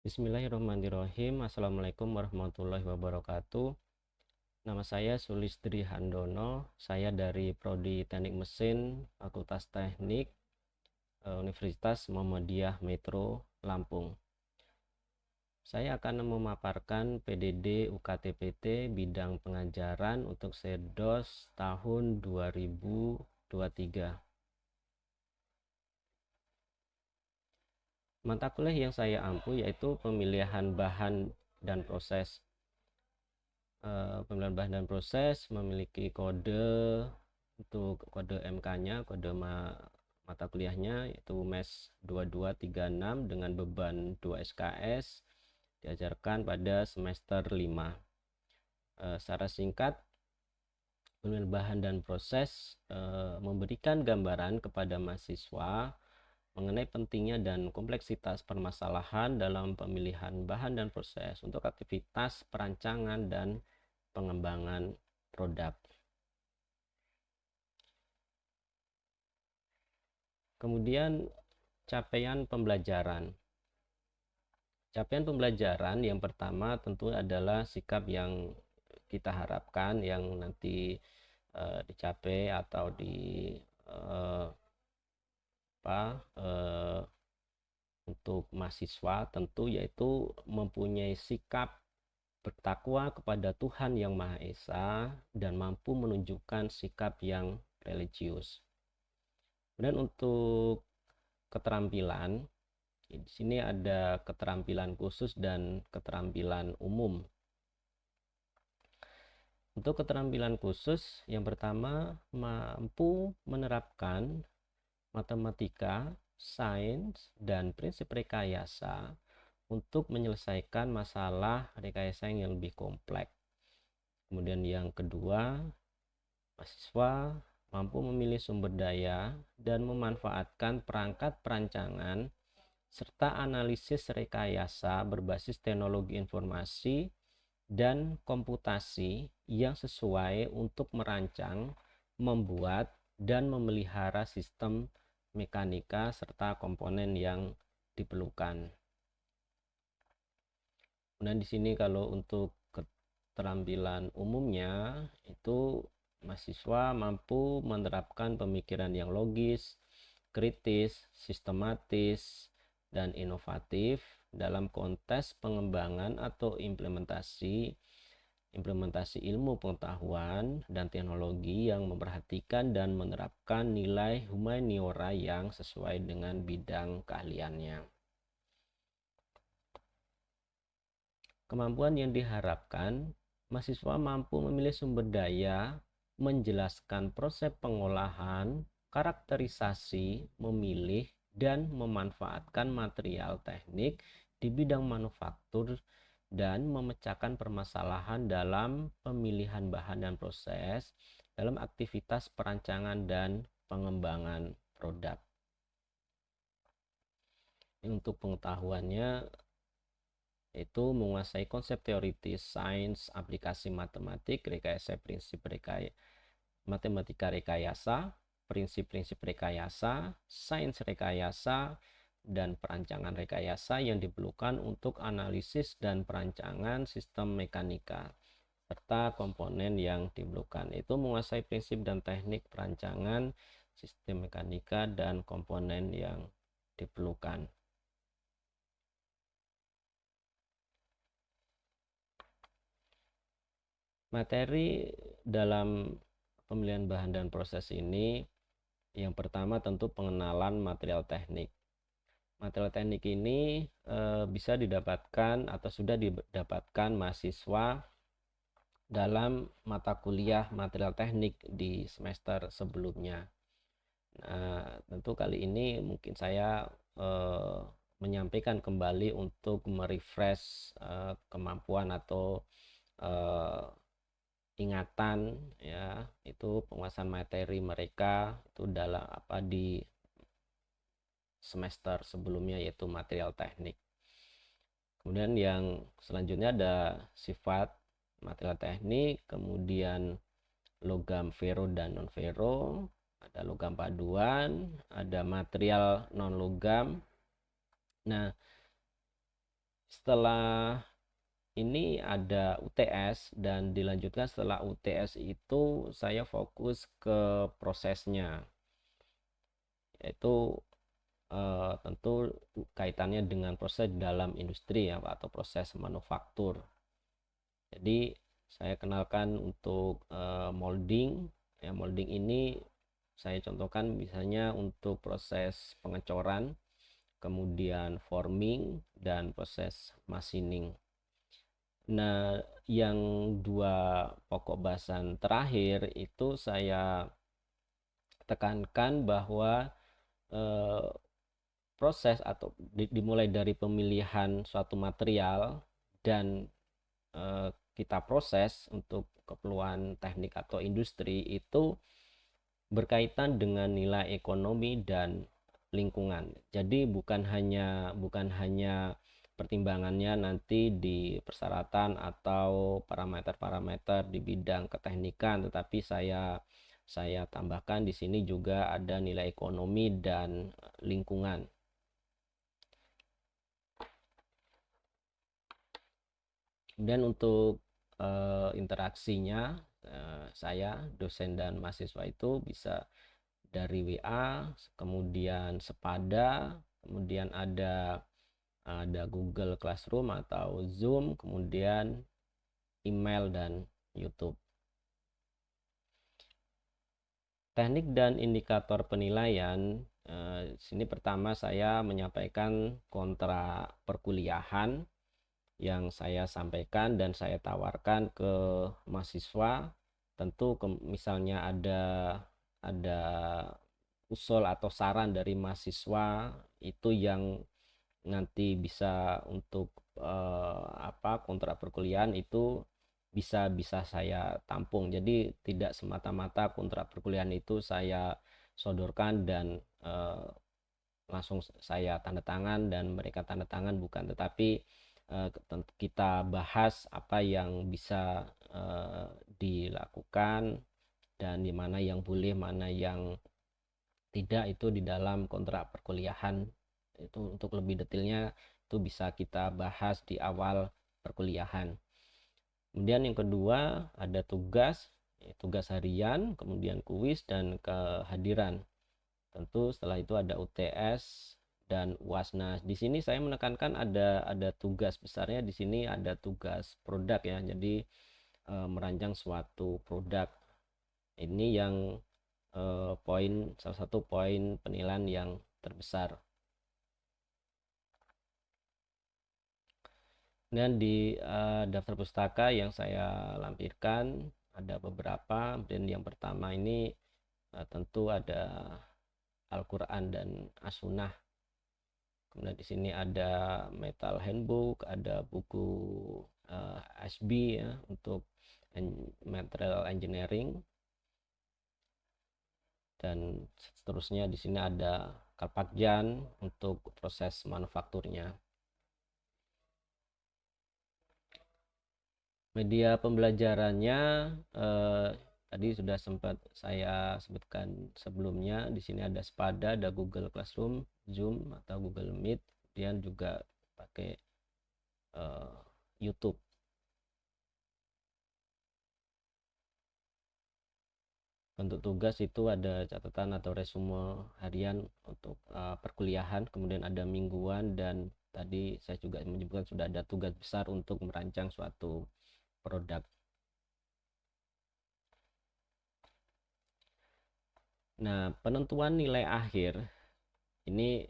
Bismillahirrahmanirrahim. Assalamualaikum warahmatullahi wabarakatuh. Nama saya Sulistri Handono. Saya dari Prodi Teknik Mesin, Fakultas Teknik, Universitas Muhammadiyah Metro Lampung. Saya akan memaparkan PDD UKTPT bidang pengajaran untuk SEDOS tahun 2023. Mata kuliah yang saya ampu yaitu pemilihan bahan dan proses. Pemilihan bahan dan proses memiliki kode untuk kode MK-nya, kode mata kuliahnya yaitu MES 2236 dengan beban 2 SKS, diajarkan pada semester 5. Secara singkat, pemilihan bahan dan proses memberikan gambaran kepada mahasiswa mengenai pentingnya dan kompleksitas permasalahan dalam pemilihan bahan dan proses untuk aktivitas perancangan dan pengembangan produk. Kemudian capaian pembelajaran. Capaian pembelajaran yang pertama tentu adalah sikap yang kita harapkan yang nanti dicapai atau untuk mahasiswa tentu yaitu mempunyai sikap bertakwa kepada Tuhan Yang Maha Esa dan mampu menunjukkan sikap yang religius. Dan untuk keterampilan, di sini ada keterampilan khusus dan keterampilan umum. Untuk keterampilan khusus, yang pertama mampu menerapkan matematika, sains, dan prinsip rekayasa untuk menyelesaikan masalah rekayasa yang lebih kompleks. Kemudian yang kedua, mahasiswa mampu memilih sumber daya dan memanfaatkan perangkat perancangan serta analisis rekayasa berbasis teknologi informasi dan komputasi yang sesuai untuk merancang, membuat, dan memelihara sistem mekanika serta komponen yang diperlukan. Kemudian di sini kalau untuk keterampilan umumnya itu mahasiswa mampu menerapkan pemikiran yang logis, kritis, sistematis, dan inovatif dalam konteks pengembangan atau implementasi ilmu pengetahuan dan teknologi yang memperhatikan dan menerapkan nilai humaniora yang sesuai dengan bidang keahliannya. Kemampuan yang diharapkan, mahasiswa mampu memilih sumber daya, menjelaskan proses pengolahan, karakterisasi, memilih, dan memanfaatkan material teknik di bidang manufaktur dan memecahkan permasalahan dalam pemilihan bahan dan proses dalam aktivitas perancangan dan pengembangan produk. Untuk pengetahuannya itu menguasai konsep teoritis sains aplikasi matematik, rekayasa prinsip matematika rekayasa, prinsip-prinsip rekayasa, sains rekayasa, dan perancangan rekayasa yang diperlukan untuk analisis dan perancangan sistem mekanika serta komponen yang diperlukan. Itu menguasai prinsip dan teknik perancangan sistem mekanika dan komponen yang diperlukan. Materi dalam pemilihan bahan dan proses ini yang pertama tentu pengenalan material teknik. Material teknik ini bisa didapatkan atau sudah didapatkan mahasiswa dalam mata kuliah material teknik di semester sebelumnya. Nah, tentu kali ini mungkin saya menyampaikan kembali untuk merefresh kemampuan atau ingatan ya, itu penguasaan materi mereka itu dalam di semester sebelumnya yaitu material teknik. Kemudian yang selanjutnya ada sifat material teknik, kemudian logam ferro dan non ferro, ada logam paduan, ada material non logam. Nah, Setelah ini ada UTS, dan dilanjutkan setelah UTS itu saya fokus ke prosesnya, yaitu tentu kaitannya dengan proses dalam industri ya, atau proses manufaktur. Jadi saya kenalkan untuk molding ya. Molding ini saya contohkan misalnya untuk proses pengecoran, kemudian forming, dan proses machining. Nah, yang dua pokok bahasan terakhir itu saya tekankan bahwa eh, proses atau dimulai dari pemilihan suatu material dan kita proses untuk keperluan teknik atau industri itu berkaitan dengan nilai ekonomi dan lingkungan. Jadi bukan hanya pertimbangannya nanti di persyaratan atau parameter-parameter di bidang keteknikan, tetapi saya tambahkan di sini juga ada nilai ekonomi dan lingkungan. Kemudian untuk interaksinya, saya dosen dan mahasiswa itu bisa dari WA, kemudian Sepada, kemudian ada Google Classroom atau Zoom, kemudian email dan YouTube. Teknik dan indikator penilaian. Sini pertama saya menyampaikan kontra perkuliahan yang saya sampaikan dan saya tawarkan ke mahasiswa. Tentu misalnya ada usul atau saran dari mahasiswa itu yang nanti bisa untuk kontrak perkuliahan itu bisa saya tampung. Jadi tidak semata-mata kontrak perkuliahan itu saya sodorkan dan langsung saya tanda tangan dan mereka tanda tangan, bukan, tetapi kita bahas apa yang bisa dilakukan dan di mana yang boleh, mana yang tidak, itu di dalam kontrak perkuliahan. Itu untuk lebih detailnya itu bisa kita bahas di awal perkuliahan. Kemudian yang kedua ada tugas harian, kemudian kuis dan kehadiran. Tentu setelah itu ada UTS dan UAS. Nah, di sini saya menekankan ada tugas besarnya di sini, ada tugas produk ya. Jadi merancang suatu produk. Ini yang salah satu poin penilaian yang terbesar. Dan di daftar pustaka yang saya lampirkan ada beberapa, dan yang pertama ini tentu ada Al-Quran dan As-Sunnah. Kemudian di sini ada Metal Handbook, ada buku SB ya untuk Material Engineering, dan seterusnya. Di sini ada Kalpakjan untuk proses manufakturnya. Media pembelajarannya tadi sudah sempat saya sebutkan sebelumnya. Di sini ada Sepada, ada Google Classroom, Zoom atau Google Meet, kemudian juga pakai YouTube. Untuk tugas itu ada catatan atau resume harian untuk perkuliahan, kemudian ada mingguan, dan tadi saya juga menyebutkan sudah ada tugas besar untuk merancang suatu produk. Nah, penentuan nilai akhir ini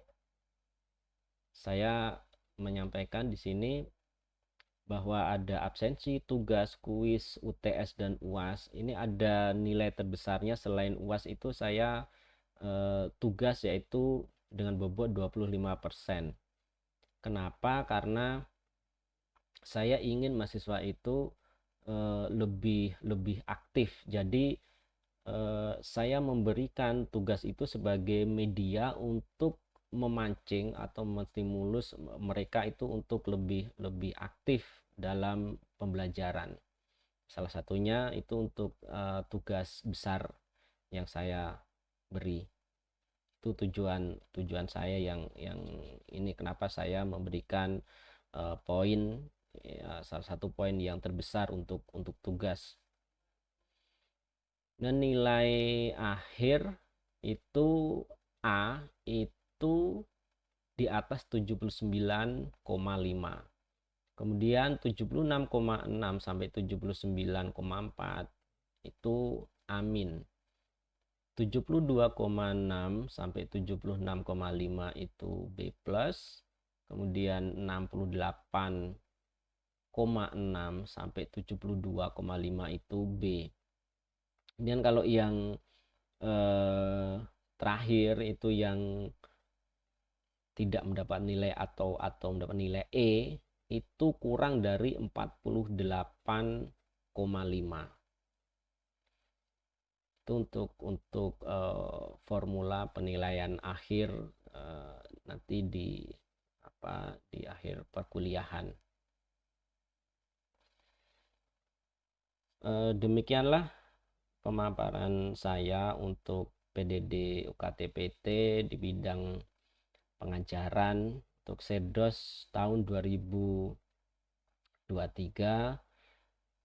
saya menyampaikan di sini bahwa ada absensi, tugas, kuis, UTS dan UAS. Ini ada nilai terbesarnya selain UAS itu saya tugas, yaitu dengan bobot 25%. Kenapa? Karena saya ingin mahasiswa itu lebih aktif. Jadi saya memberikan tugas itu sebagai media untuk memancing atau menstimulus mereka itu untuk lebih aktif dalam pembelajaran. Salah satunya itu untuk tugas besar yang saya beri. Itu tujuan saya yang ini, kenapa saya memberikan poin, ya, salah satu poin yang terbesar untuk tugas. Dan nilai akhir itu A itu di atas 79,5. Kemudian 76,6 sampai 79,4 itu amin. 72,6 sampai 76,5 itu B+. Kemudian 68,6 sampai 72,5 itu B. Kemudian kalau yang terakhir itu yang tidak mendapat nilai atau mendapat nilai E, itu kurang dari 48,5. Itu untuk formula penilaian akhir nanti di akhir perkuliahan. Demikianlah pemaparan saya untuk PDD UKT-PT di bidang pengajaran untuk Sedos tahun 2023.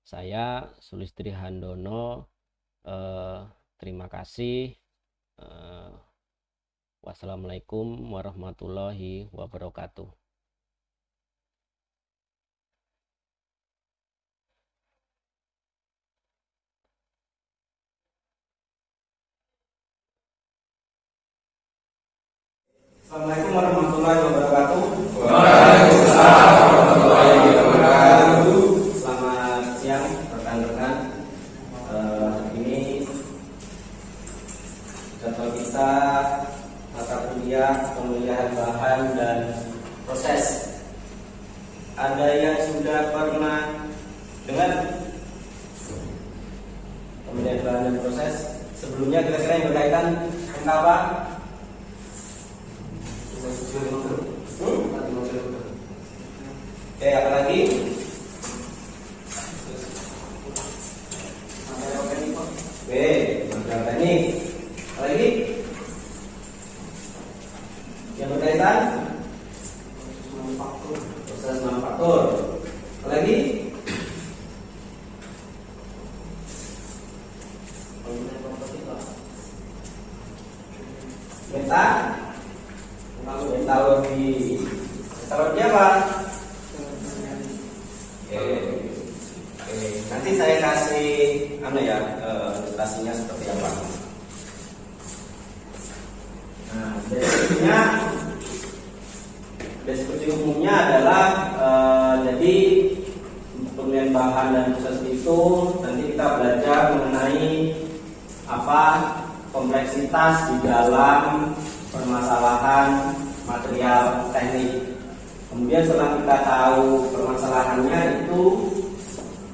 Saya Sulistri Handono, terima kasih. Wassalamualaikum warahmatullahi wabarakatuh. Assalamualaikum warahmatullahi wabarakatuh. Waalaikumsalam warahmatullahi wabarakatuh. Selamat siang rekan-rekan. Ini jadwal kita mata kuliah pemilihan bahan dan proses. Ada yang sudah pernah dengar pemilihan bahan dan proses? Sebelumnya kira-kira yang berkaitan tentang apa? Oke, apa lagi? Oke, material teknik. Apa lagi? Yang berkaitan? Proses manufaktur. Apa lagi? Metalurgi. Metalurgi apa? Nanti saya kasih ilustrasinya seperti apa. Nah, deskripsi umumnya adalah jadi pemilihan bahan dan proses itu nanti kita belajar mengenai apa kompleksitas di dalam permasalahan material teknik. Kemudian setelah kita tahu permasalahannya itu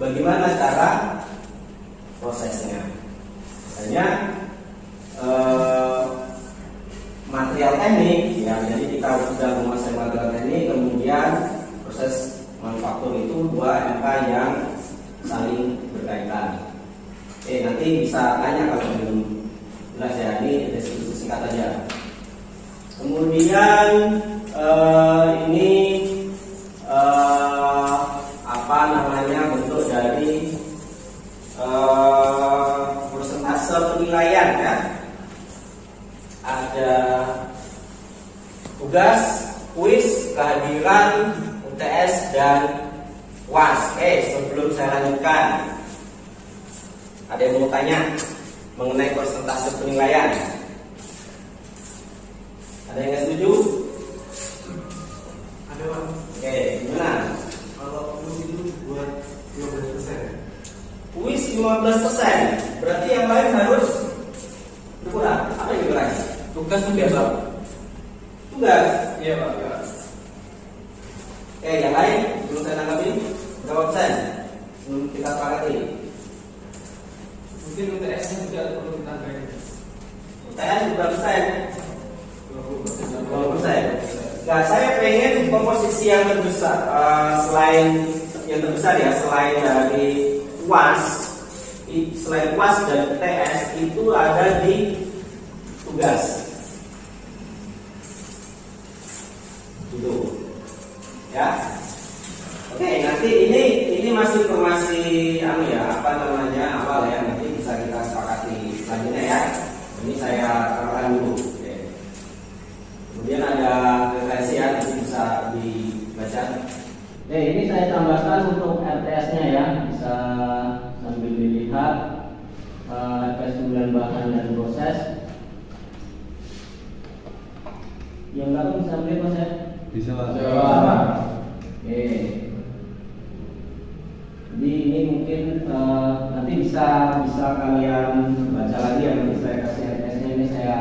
bagaimana cara prosesnya. Misalnya material teknik, ya, jadi kita sudah menguasai material teknik, kemudian proses manufaktur itu dua MK yang saling berkaitan. Nanti bisa tanya kalau belum jelas ya, ini deskripsi singkat aja. Kemudian ini bentuk dari persentase penilaian, ya. Ada tugas, kuis, kehadiran, UTS dan UAS. Sebelum saya lanjutkan, ada yang mau tanya mengenai persentase penilaian? Ada yang nggak setuju? Ada, Pak. Gimana? Kalau kuis itu buat 15%. Kuis 15%. Berarti yang lain harus berkurang. Apa yang berkurang? Tugas juga, Pak. Tugas. Iya, Pak. Yang lain belum saya tanggapi. Berapa persen? Belum kita sepakati. Mungkin UTS-nya juga perlu ditambahin. UTS berapa persen? 20%. Nah, saya pengen komposisi yang terbesar, selain dari UAS, selain UAS dan UTS itu ada di tugas. Gitu. Ya. Oke, nanti ini masih informasi awal ya, nanti bisa kita sepakati selanjutnya ya. Ini saya terangkan dulu. Oke. Kemudian ada referensi ya, nanti bisa dibaca. Oke, ini saya tambahkan untuk RTS-nya ya, bisa sambil dilihat RTS pemilihan bahan dan proses. Yang lalu bisa melihat Mas ya? Bisa Pak. Oke. Jadi ini mungkin nanti bisa kalian baca lagi ya, nanti saya kasih RTS-nya, ini saya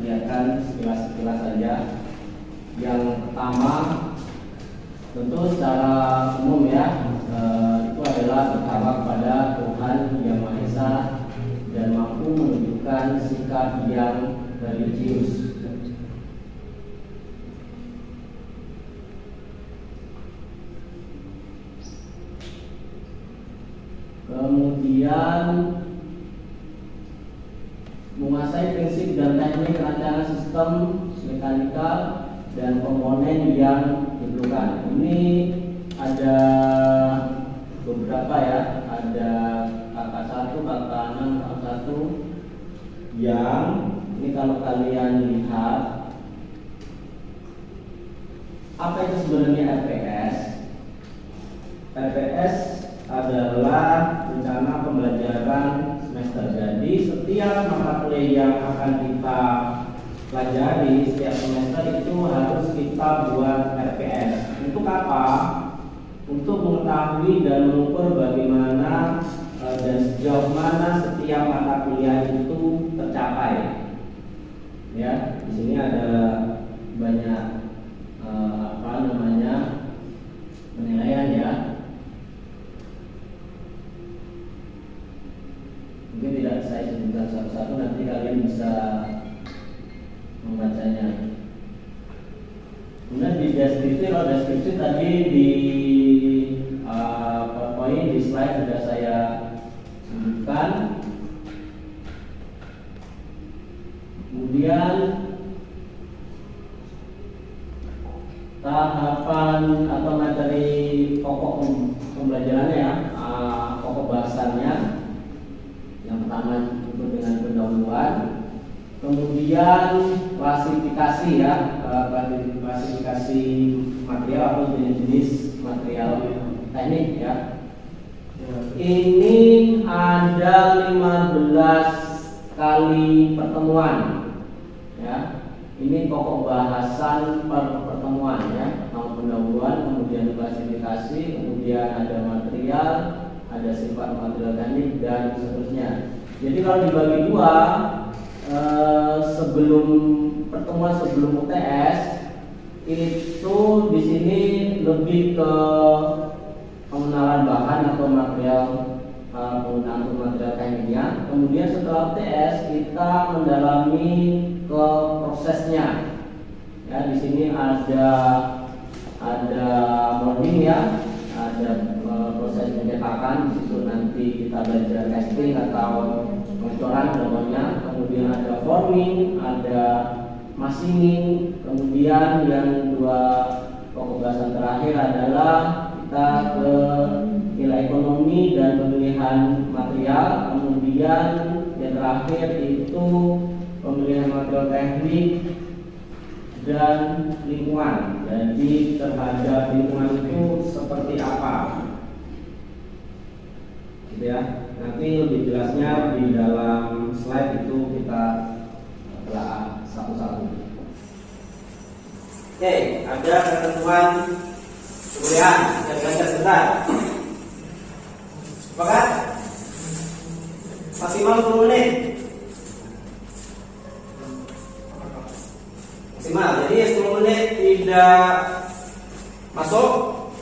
lihatkan sekilas saja. Yang pertama tentu secara umum ya, itu adalah bertawakal kepada Tuhan Yang Maha Esa dan mampu menunjukkan sikap yang religius. Kemudian menguasai prinsip dan teknik rancangan sistem mekanikal dan komponen yang diperlukan. Ini ada beberapa ya, ada KK1, KK6, KK1 yang ini kalau kalian lihat apa itu sebenarnya RPS? RPS adalah rencana pembelajaran semester. Jadi setiap mata kuliah yang akan kita pelajari setiap semester itu harus kita buat RPS. Untuk apa? Untuk mengetahui dan mengukur bagaimana dan sejauh mana setiap mata kuliah itu tercapai. Ya, di sini ada banyak penilaian ya. Mungkin tidak saya sebutkan satu-satu, nanti kalian bisa membacanya. Kemudian di deskripsi tadi di PowerPoint di slide sudah saya sebutkan. Kemudian tahapan atau materi pokok pembelajarannya ya, pokok bahasannya. Yang pertama itu dengan pendahuluan, kemudian klasifikasi ya, klasifikasi material atau jenis-jenis material teknik ya. Ini ada 15 kali pertemuan ya. Ini pokok bahasan per pertemuan ya, pendahuluan, kemudian klasifikasi, kemudian ada material, ada sifat material teknik dan seterusnya. Jadi kalau dibagi dua, sebelum pertemuan sebelum UTS itu di sini lebih ke pengenalan bahan atau material, penggunaan material tekniknya. Kemudian setelah UTS kita mendalami ke prosesnya. Ya, di sini ada molding ya, ada proses pencetakan. Di situ nanti kita belajar casting atau pengecoran contohnya. Kemudian ada forming, ada machining. Kemudian yang dua pokok bahasan terakhir adalah kita ke nilai ekonomi dan pemilihan material. Kemudian yang terakhir itu pemilihan material teknik dan lingkungan. Jadi terhadap lingkungan itu seperti apa, gitu ya. Nanti lebih jelasnya di dalam slide itu kita telah satu-satu. Oke, ada ketentuan kuliah. Kita belajar sebentar. Sepakat? Maksimal 10 menit. Maksimal. Jadi 10 menit tidak masuk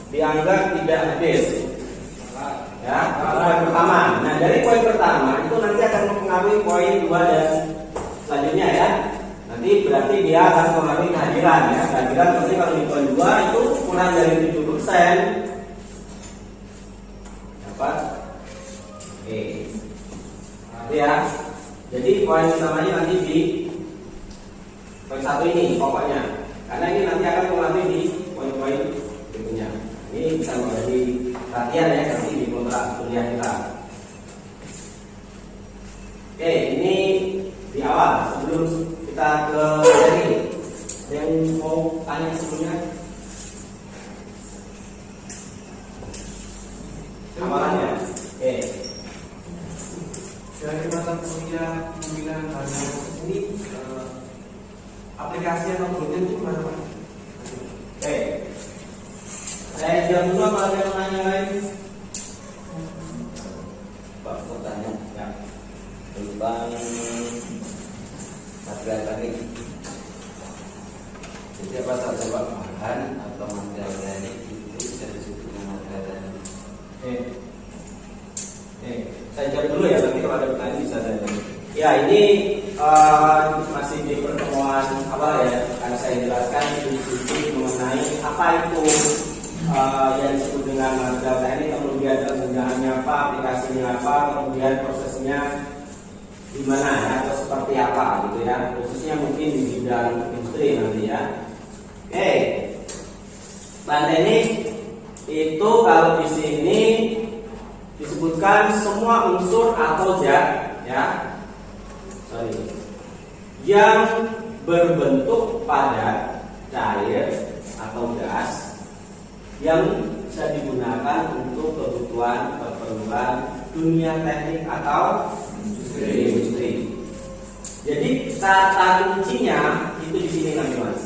dianggap tidak hadir. Ya, poin pertama. Nah, dari poin pertama itu nanti akan mempengaruhi poin 2 dan selanjutnya ya. Nanti berarti dia akan mempengaruhi kehadiran ya. Kehadiran berarti kalau di poin 2 itu kurang dari 7% dapat. Oke. Nanti ya. Jadi poin utamanya nanti di poin 1 ini pokoknya. Karena ini nanti akan mempengaruhi di poin-poin berikutnya. Ini bisa menjadi perhatian ya nanti di kontrak kuliah kita. Oke, ini di awal sebelum kita ke materi. Ada yang mau tanya sebelumnya? Awalannya. Oke. Dari mata kuliah pemilihan ini aplikasi atau dosen itu mana Pak? Oke. Saya jawab dulu apa ada yang nanya lain? Pak, mau tanya ya tentang material teknik. Jadi apa saja Pak bahan atau material teknik itu bisa disebut dengan material teknik? Saya jawab dulu ya, nanti kalau ada pertanyaan bisa saya jawab. Ya, ini masih di pertemuan awal ya, akan saya jelaskan sedikit mengenai apa itu yang disebut dengan material teknik, kemudian penggunaannya apa, aplikasinya apa, kemudian prosesnya gimana ya, atau seperti apa gitu ya, khususnya mungkin di bidang industri nanti ya. Oke, bahan teknik itu kalau di sini disebutkan semua unsur atau zat yang berbentuk padat, cair atau gas yang bisa digunakan untuk kebutuhan keperluan dunia teknik atau industri. Jadi kata kuncinya itu di sini nanti Mas.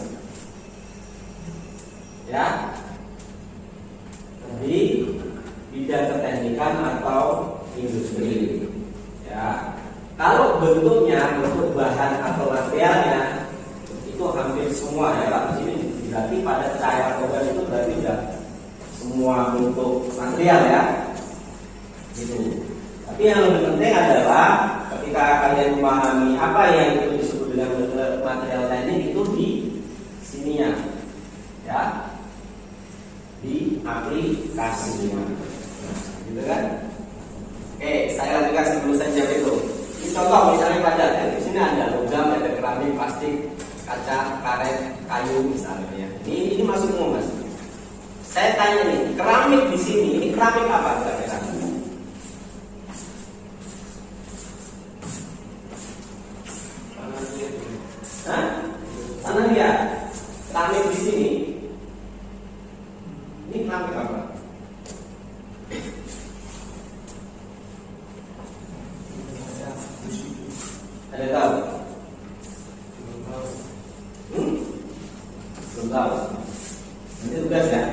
Ya. Di bidang keteknikan atau industri. Ya. Kalau bentuknya, bentuk bahan atau materialnya itu hampir semua ya. Kalau di sini berarti pada cair atau gas itu berarti sudah semua bentuk material ya. Gitu. Tapi yang lebih penting adalah ketika kalian memahami apa yang itu disebut dengan material teknik itu di sininya. Ya. Di aplikasinya. Gitu kan? Oke, saya lanjutkan sebelum saya jawab itu. Ini contoh misalnya pada di sini ada logam, ada keramik, plastik, kaca, karet, kayu misalnya ya. Ini masuk umum Mas. Saya tanya nih, keramik di sini, ini keramik apa kira-kira? Hah? Tanah liat. Keramik di sini. Ini keramik apa? Ada tahu? Belum tahu. Nanti tugas ya.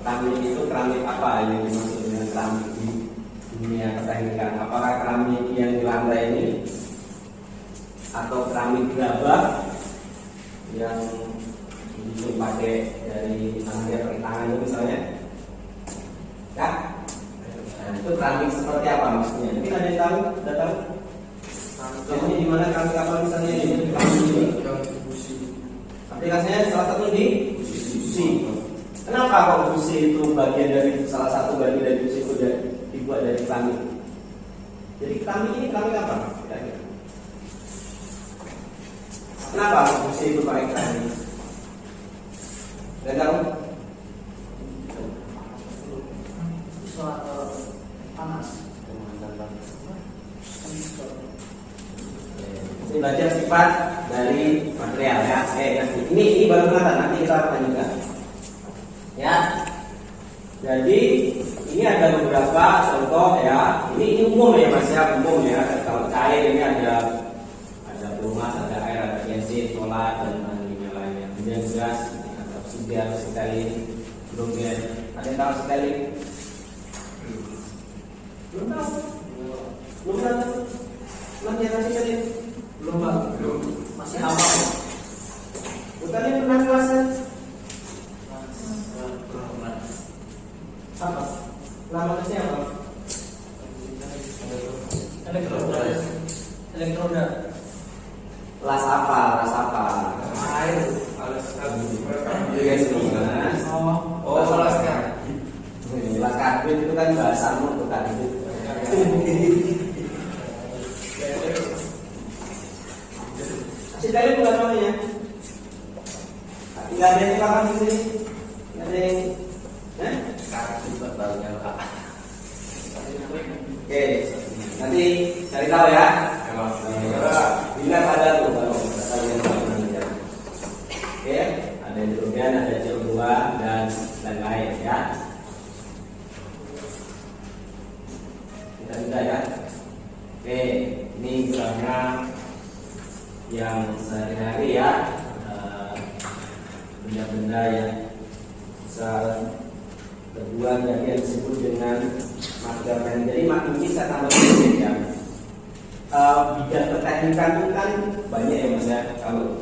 Keramik itu keramik apa yang dimaksud dengan keramik di dunia keteknikan? Apakah keramik yang di lantai ini atau keramik gerabah yang dipakai dari tangan itu misalnya? Ya. Nah, itu keramik seperti apa maksudnya? Mungkin ada yang tahu? Ada tahu? Contohnya di mana keramik apa misalnya ini? Keramik ini. Aplikasinya salah satu di busi. Kenapa kok busi itu bagian dari salah satu bagian dari busi itu dibuat dari keramik? Jadi keramik ini keramik apa? Kira-kira. Kenapa busi itu pakai keramik? Tidak tahu? Panas. Ini belajar sifat dari material ya. Ini baru kelihatan, nanti kita lanjutkan. Ya. Jadi ini ada beberapa contoh ya. Ini umum ya Mas ya, umum ya. Kalau cair ini ada pelumas, ada air, ada bensin, solar dan lain-lainnya. Kemudian gas, ada oksigen, stelin, hidrogen. Ada yang tahu stelin? Belum tahu. Belum tahu. Belum nyata stelin. Belum Pak. Belum. Masih hafal. Bukannya pernah kelasnya? Apa? Lamarannya apa? Elektroda. Las apa? Las apa? Air. Las karbit. Las karbit itu kan bahasa umum bukan itu. Asitelen bukan namanya. Tidak ada yang paham di sini. Ada yang nanti cari tahu ya. Bila pada tuh kalau kalian pernah. Oke, ada hidrogen, ada CO2 dan lain-lain ya. Kita sudah ya. Oke, ini misalnya yang sehari-hari ya, benda-benda yang misal kedua dari yang disebut dengan material handling. Jadi ini saya tambah sedikit ya. Bidang keteknikan itu kan banyak ya mas ya. Kalau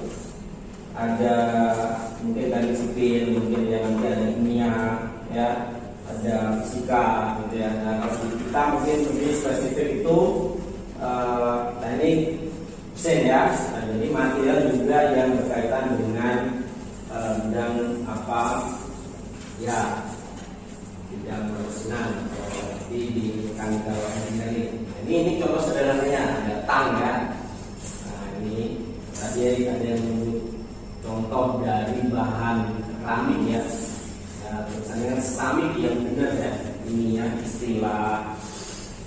ada mungkin dari sipil, mungkin yang nanti ada kimia, ya, ada fisika, gitu ya. Nah kalau kita mungkin lebih spesifik itu teknik mesin ya. Nah, jadi material juga yang berkaitan dengan bidang apa ya, bidang permesinan seperti di mechanical engineering. Ini contoh sederhananya, ada tang ya. Nah ini tadi ada yang contoh dari bahan keramik ya. Nah, misalnya keramik yang benar ya. Ini ya istilah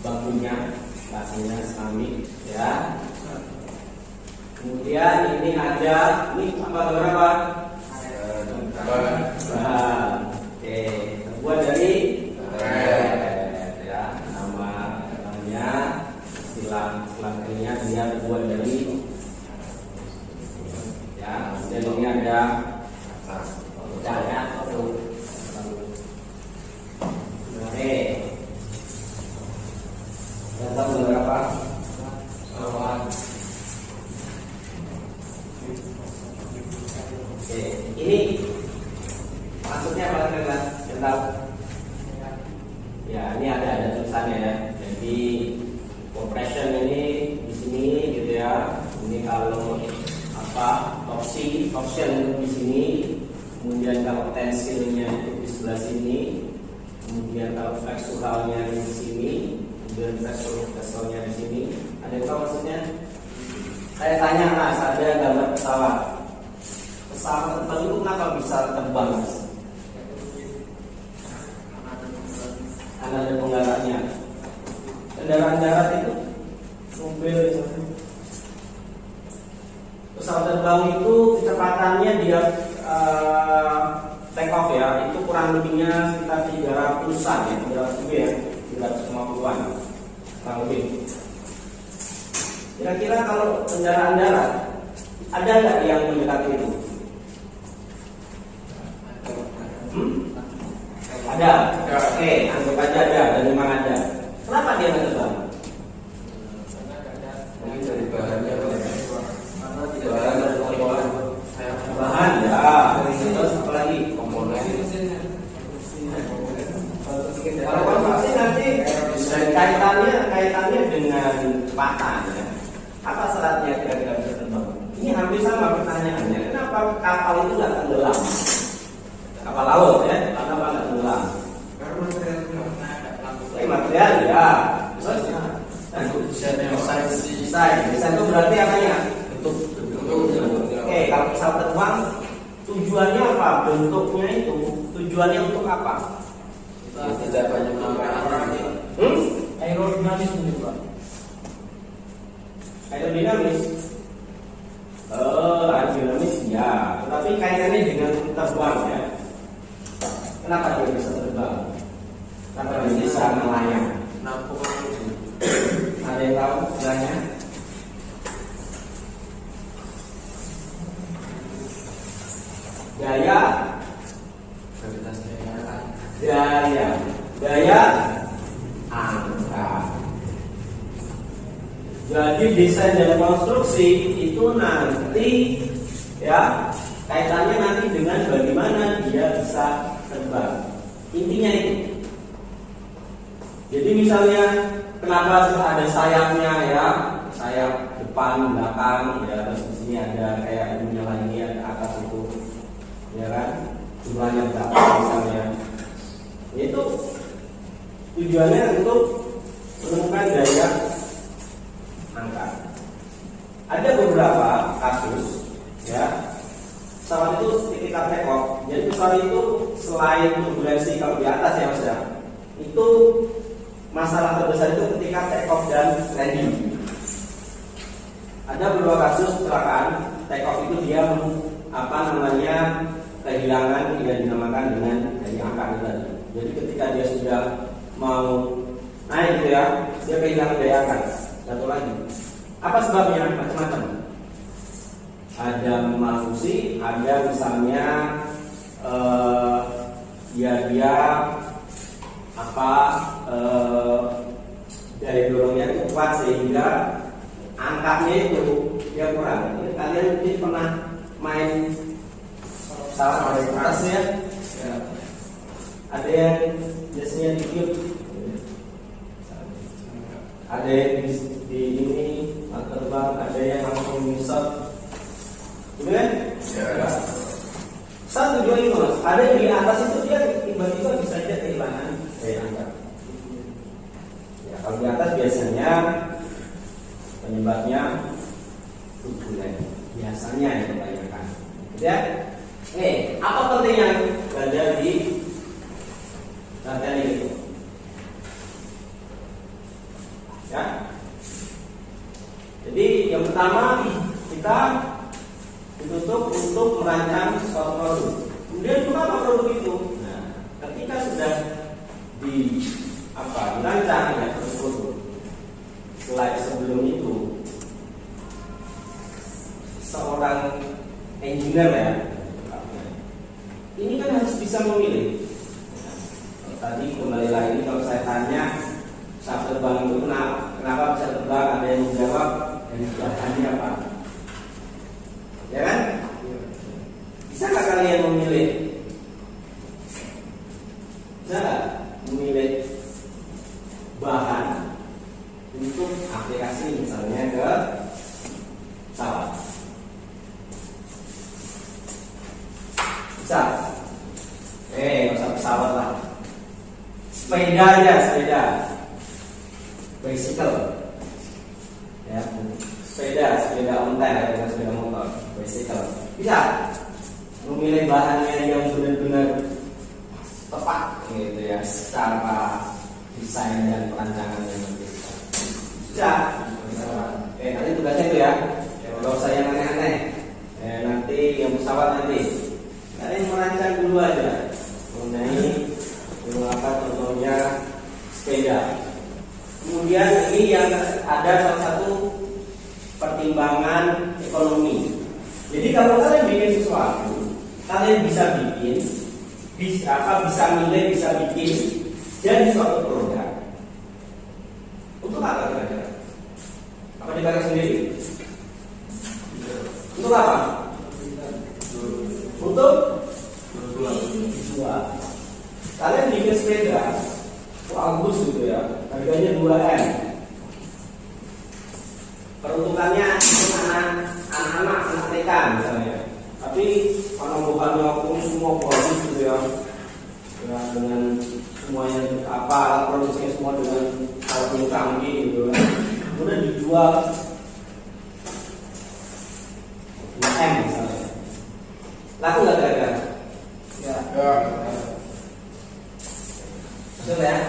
bakunya, bahasanya keramik ya. Kemudian ini ada, ini apa berapa? Bahan. Oke, terbuat dari ya, namanya istilah lainnya dia terbuat dari ya. Dan ini ada cahaya atau oke. Dan tahu berapa? Oke, ini maksudnya apa kalian tahu? Ya, ini ada tulisannya ya. Jadi compression ini di sini gitu ya. Ini kalau apa torsion di sini, kemudian kalau tensilnya itu di sebelah sini, kemudian kalau flexuralnya di sini, kemudian flexuralnya di sini. Ada yang tahu maksudnya? Saya tanya mas, ada gambar pesawat. Pesawat terbang itu kenapa bisa terbang mas? Karena ada penggeraknya. Kendaraan darat itu mobil pesawat terbang itu kecepatannya dia take off ya, itu kurang lebihnya sekitar 300-an ya, 300 ya, 350-an kurang lebih. Kira-kira kalau kendaraan darat ada nggak yang mendekati itu? Ada. Oke, anggap aja ada, dan memang ada. Kenapa dia nggak terbang? Mungkin dari bahannya Bahan ya. Terus apa lagi? komponen. Kalau konstruksi nanti kaitannya dengan kecepatan ya. Apa syaratnya kira-kira bisa terbang? Ini hampir sama pertanyaannya. Kenapa kapal itu nggak tenggelam? Kapal laut ya, kenapa nggak tenggelam? Karena Material ya. Desain itu berarti apanya? Bentuk. Oke, kalau pesawat terbang tujuannya apa? Bentuknya itu tujuannya untuk apa? Tidak banyak menggunakan aerodinamis juga. Aerodinamis. Aerodinamis ya. Tetapi kaitannya dengan terbang ya. Kenapa dia bisa terbang? Kenapa dia bisa melayang? Ada yang tahu istilahnya? Daya angkat. Jadi desain dan konstruksi itu nanti ya kaitannya nanti dengan bagaimana dia bisa terbang. Intinya itu. Jadi misalnya kenapa ada sayapnya ya, sayap depan, belakang ya, terus di sini ada kayak ininya lagi ya ke atas itu, ya kan? Jumlahnya berapa misalnya? Itu tujuannya untuk menemukan daya angkat. Ada beberapa kasus ya, pesawat itu ketika take off, jadi pesawat itu selain turbulensi kalau di atas ya mas ya, itu masalah terbesar itu ketika take off dan landing. Ada beberapa kasus kecelakaan take off itu dia kehilangan yang dinamakan dengan daya angkat tadi. Jadi ketika dia sudah mau naik gitu ya, dia kehilangan daya angkat, jatuh lagi. Apa sebabnya? Macam-macam. Ada malfungsi, ada misalnya daya dorongnya itu kuat sehingga angkatnya itu dia kurang. Ini kalian mungkin pernah main pesawat dari atas ya? Ada yang biasanya dikit, ada yang di ini terbang, ada yang langsung misal, gitu kan? Satu dua itu mas, ada yang di atas itu dia tiba-tiba bisa aja kehilangan daya angkat. Ya, kalau di atas biasanya penyebabnya turbulen, biasanya yang kebanyakan. Ya, apa pentingnya ada di latihan ini? Ya, jadi yang pertama kita ditutup untuk merancang suatu produk. Kemudian juga apa produk itu? Nah, ketika sudah dirancang ya produk, slide sebelum itu seorang engineer ya, ini kan harus bisa memilih. Tadi kembali lagi kalau saya tanya saat terbang itu kenapa bisa terbang, ada yang menjawab dan bahannya apa? Ya kan? Bisa nggak kalian memilih? Bisa nggak memilih bahan untuk aplikasi misalnya ke pesawat? Bisa? Nggak usah pesawat lah. Sepeda aja, sepeda. Bicycle. Ya, sepeda ontel ya, sepeda motor, bicycle. Bisa memilih bahannya yang benar-benar tepat gitu ya, secara desain dan perancangannya bisa. Nanti tugasnya itu ya, kalau usah yang aneh-aneh. Nanti yang pesawat nanti kalian merancang dulu aja mengenai mengapa contohnya sepeda. Kemudian ini yang ada salah satu pertimbangan ekonomi. Jadi kalau kalian bikin sesuatu, kalian bisa bikin, bisa milih, bisa bikin jadi suatu produk. Untuk apa kira-kira? Apa dipakai sendiri? Untuk apa? Untuk dijual. Kalian bikin sepeda, bagus gitu ya, harganya 2M. Peruntukannya anak-anak, anak TK misalnya. Tapi karena bukannya aku semua bagus gitu ya, dengan semuanya alat produksinya semua dengan alat yang canggih gitu. Kemudian dijual 5M misalnya. Laku nggak kira-kira? Ya. Maksudnya,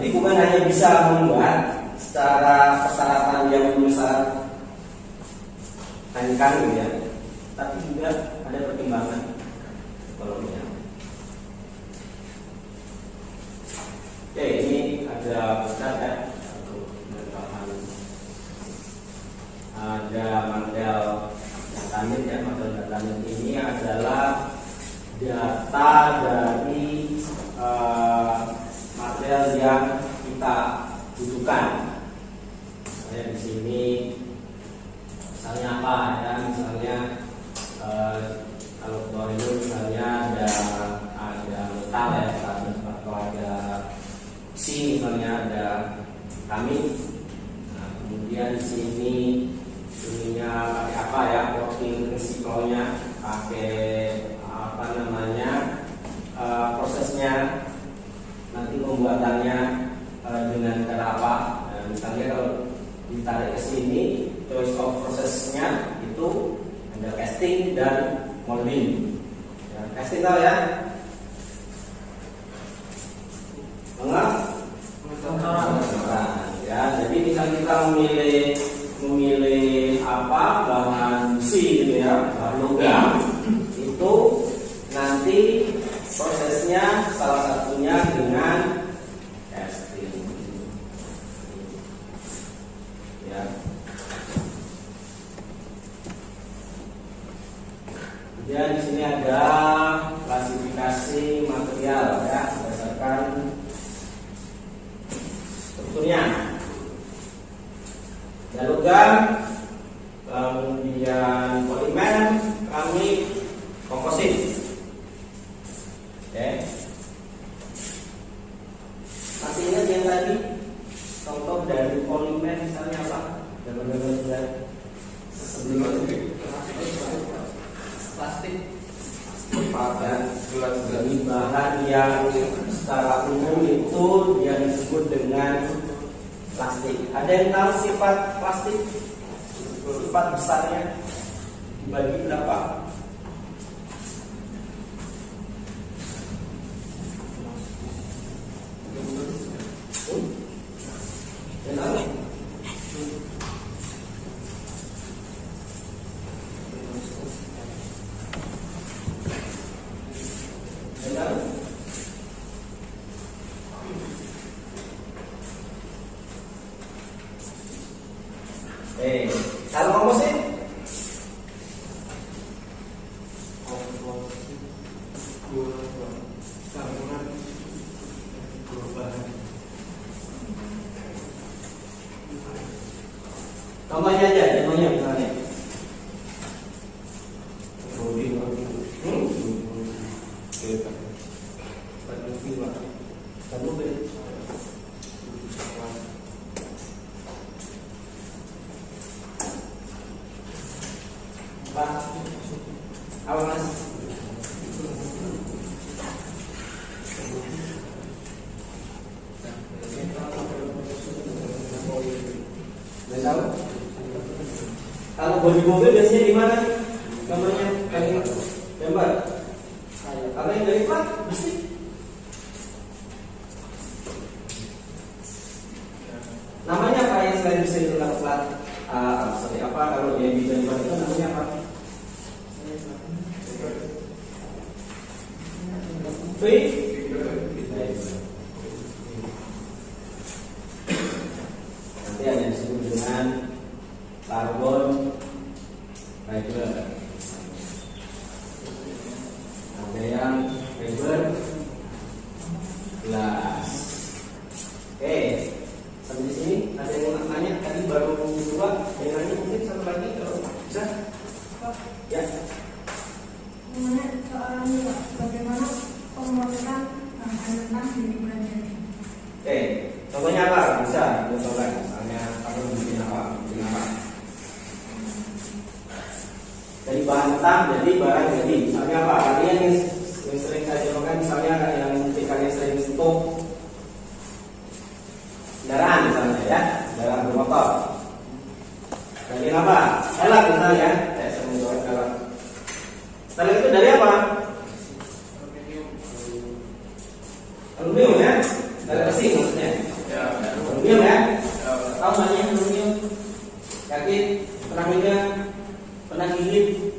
jadi bukan hanya bisa membuat secara persyaratan yang memenuhi kan gitu ya, tapi juga ada pertimbangan ekonominya. Oke, ini ada besar ya, ada model datamit ya. Model datamit ini adalah data dari material yang kita butuhkan. Di sini misalnya apa ya? Misalnya kalau Torino misalnya ada metal ya, atau ada besi misalnya, ada kami. Nah, kemudian di sini ininya pakai apa ya? Working risikonya pakai apa namanya? Prosesnya nanti pembuatannya dengan cara apa? Misalnya kalau ditarik ke sini, choice of prosesnya itu ada casting dan molding. Ya, casting tahu ya? Enggak? kita memilih apa bahan besi gitu ya, bahan logam, itu nanti prosesnya salah satunya dengan casting ya. Kemudian di sini ada klasifikasi material ya berdasarkan strukturnya. Dan logam, kemudian polimer, keramik, komposit. Oke. Masih ingat yang tadi contoh dari polimer misalnya apa? Gambar-gambar sebelum plastik. Dari bahan yang secara umum itu yang disebut dengan plastik. Ada yang tahu sifat plastik? Sifat besarnya dibagi berapa? Kalau komposit? Contohnya aja, contohnya misalnya. Apa mas? Nggak tahu. Kalau bodi mobil biasanya di mana? Gambarnya kayak gambar. Kalau yang dari plat besi. Namanya apa yang selain besi itu plat? Sorry, apa kalau yang di gambar itu namanya apa? Nanti ada yang disebut dengan karbon fiber, ada yang fiber glass. Oke, sampai di sini ada yang mau nanya? Tadi baru dua, yang nanya mungkin satu lagi kalau bisa? Ya. Bagaimana pemrosesan air di lingkungan ini? Oke, contohnya apa? Bisa contohkan. Misalnya kamu bikin apa? Dari bahan mentah jadi barang jadi. Misalnya apa? Kalian yang sering saya contohkan, misalnya yang kalian sering sentuh kendaraan misalnya ya, kendaraan bermotor. Dari apa? Velg misalnya. Saya sering mencoba velg. Velg itu dari apa? Aluminium ya? Dari besi maksudnya? Aluminium ya? Tahu banyak aluminium? Yakin? Pernah megang? Pernah gigit?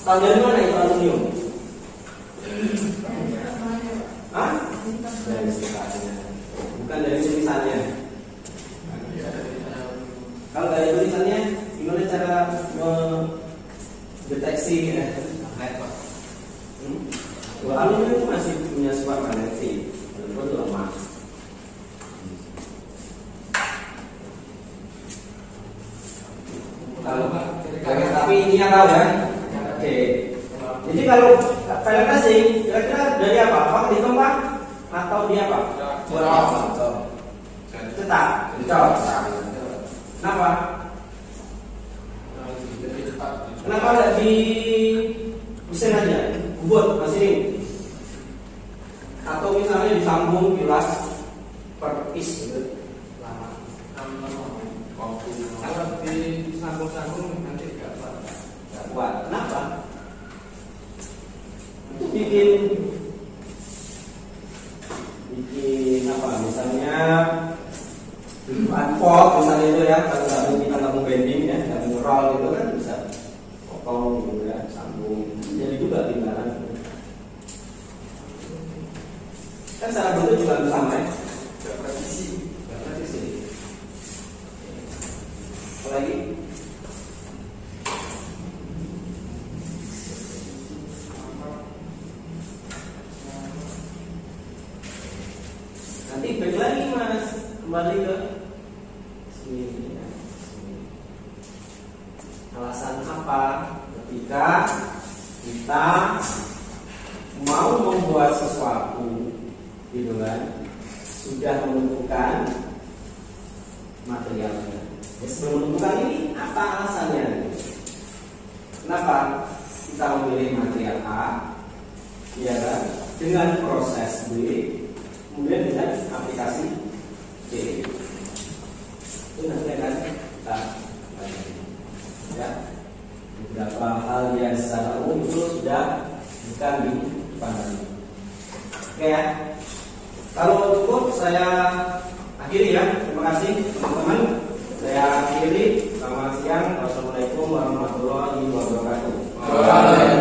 Tahu dari mana itu aluminium? Hah? Dari sifatnya. Bukan dari tulisannya. Kalau dari tulisannya, gimana cara mendeteksi ya? Aluminium itu masih punya sifat magnetik, walaupun lemah. Tapi ini yang tahu ya. Oke. Jadi kalau velg casing, kira-kira dari apa? Vaksin pak? Atau dia apa? Cetak. Kenapa? Kenapa tidak di mesin aja? Buat mesin. Atau misalnya disambung kilas per piece gitu. Kalau disambung-sambung nanti nggak kuat. Kenapa? Itu bikin apa? Misalnya Kan secara bentuk juga harus sama ya. Gak presisi. Gak presisi. Apa lagi? Nanti back lagi mas, kembali ke sini. Alasan apa ketika kita mau membuat sesuatu, gitu kan, sudah menentukan materialnya. Ya, sebelum menentukan ini apa alasannya? Kenapa kita memilih material A, ya kan, dengan proses B, kemudian dengan aplikasi C. Itu nanti akan kita pelajari. Ya, beberapa hal yang secara umum itu sudah bukan dipandang. Oke ya. Kalau cukup saya akhiri ya. Terima kasih teman-teman. Saya akhiri. Selamat siang. Wassalamualaikum warahmatullahi wabarakatuh.